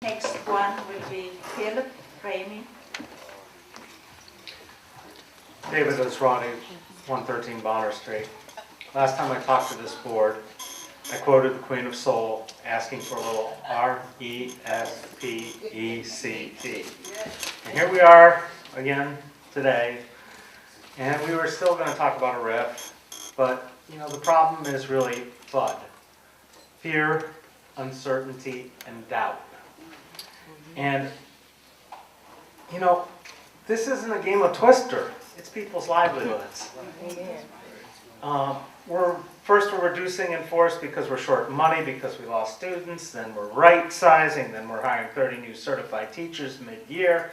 Next one will be Philip Ramey. David Esrati, 113 Bonner Street. Last time I talked to this board, I quoted the Queen of Soul asking for a little R-E-S-P-E-C-T. And here we are again today, and we were still going to talk about a RIF, but you know the problem is really FUD. Fear, uncertainty, and doubt. And you know, this isn't a game of Twister. It's people's livelihoods. We're reducing in force because we're short money, because we lost students, then we're right-sizing, then we're hiring 30 new certified teachers mid-year.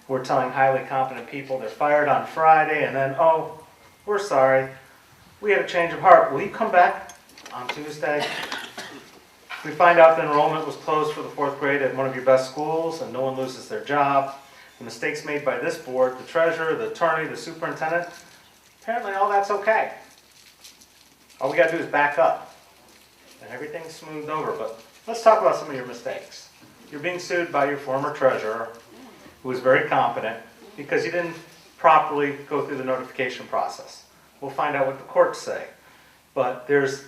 We're telling highly competent people they're fired on Friday, and then, oh, we're sorry, we had a change of heart. Will you come back on Tuesday? We find out that enrollment was closed for the 4th grade at one of your best schools, and no one loses their job. The mistakes made by this board, the treasurer, the attorney, the superintendent, apparently all that's okay. All we got to do is back up, and everything's smoothed over. But let's talk about some of your mistakes. You're being sued by your former treasurer, who was very competent, because you didn't properly go through the notification process. We'll find out what the courts say. But there's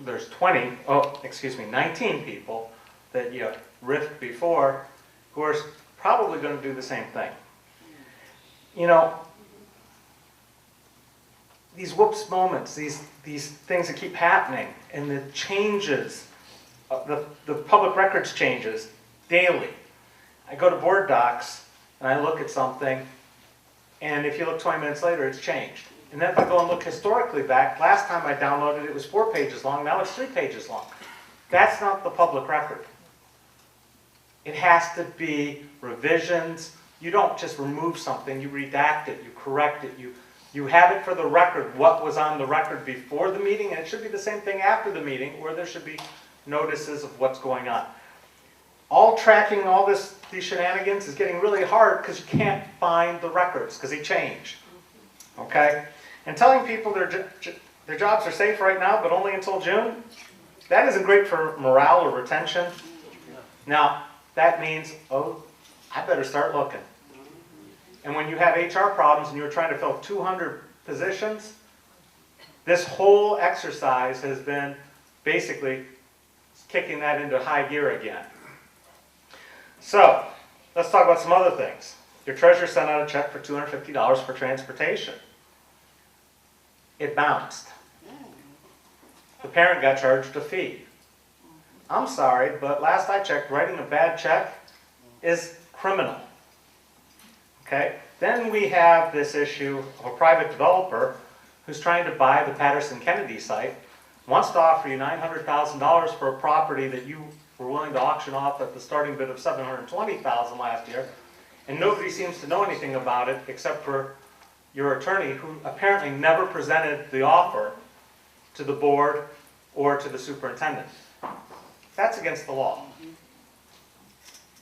19 people that you riffed before who are probably going to do the same thing. You know, these whoops moments, these things that keep happening, and the changes, the public records changes daily. I go to board docs and I look at something, and if you look 20 minutes later, it's changed. And then if I go and look historically back, last time I downloaded it was 4 pages long, now it's 3 pages long. That's not the public record. It has to be revisions. You don't just remove something, you redact it, you correct it, you have it for the record, what was on the record before the meeting, and it should be the same thing after the meeting, where there should be notices of what's going on. All tracking all these shenanigans is getting really hard because you can't find the records, because they change. Okay? And telling people their jobs are safe right now, but only until June, that isn't great for morale or retention. Now, that means, oh, I better start looking. And when you have HR problems and you're trying to fill 200 positions, this whole exercise has been basically kicking that into high gear again. So, let's talk about some other things. Your treasurer sent out a check for $250 for transportation. It bounced. The parent got charged a fee. I'm sorry, but last I checked, writing a bad check is criminal. Okay? Then we have this issue of a private developer who's trying to buy the Patterson-Kennedy site, wants to offer you $900,000 for a property that you were willing to auction off at the starting bid of $720,000 last year, and nobody seems to know anything about it except for your attorney, who apparently never presented the offer to the board or to the superintendent. That's against the law.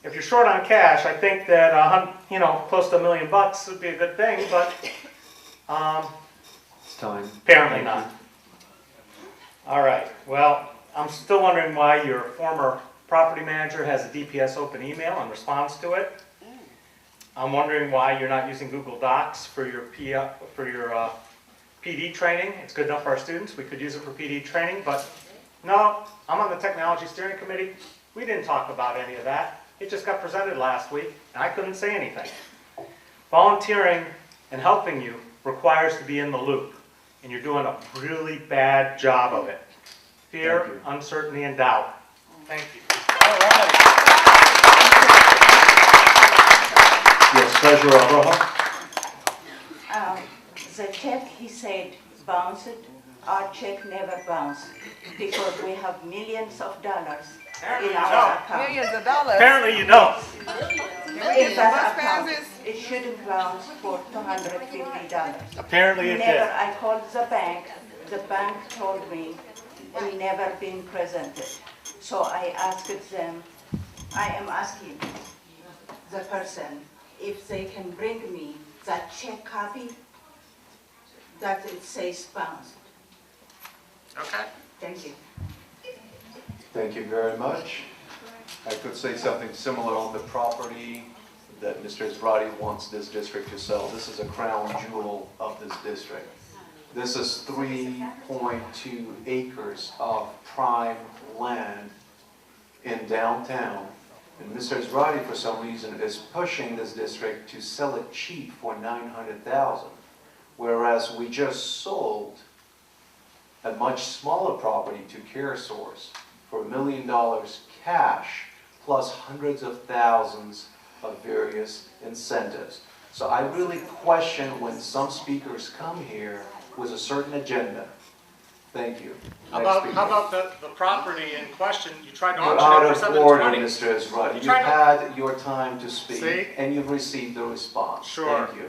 If you're short on cash, I think that close to $1 million would be a good thing, but It's time. apparently not. All right. Well, I'm still wondering why your former property manager has a DPS open email and responds to it. I'm wondering why you're not using Google Docs for your PD training. It's good enough for our students. We could use it for PD training, but no, I'm on the technology steering committee. We didn't talk about any of that. It just got presented last week, and I couldn't say anything. Volunteering and helping you requires to be in the loop, and you're doing a really bad job of it. Fear, uncertainty, and doubt. Thank you. All right. Yes, Treasurer Abraham. The check, he said, bounced. Our check never bounced because we have millions of dollars in our account. Millions of dollars. Apparently you don't. In that account, it shouldn't bounce for $250. Apparently it did. I called the bank told me it never been presented. So I asked them, I am asking the person if they can bring me that check copy that it says bounced. Okay. Thank you. Thank you very much. I could say something similar on the property that Mr. Esrati wants this district to sell. This is a crown jewel of this district. This is 3.2 acres of prime land in downtown. And Mr. Esrati, for some reason, is pushing this district to sell it cheap for $900,000, whereas we just sold a much smaller property to CareSource for $1 million cash, plus hundreds of thousands of various incentives. So I really question when some speakers come here with a certain agenda. Thank you. How Next speaker. about the property in question? You tried to You're auction out it for of order, 720. Mr. Esrati. You've tried to- had your time to speak, See? and you've received the response. Sure. Thank you.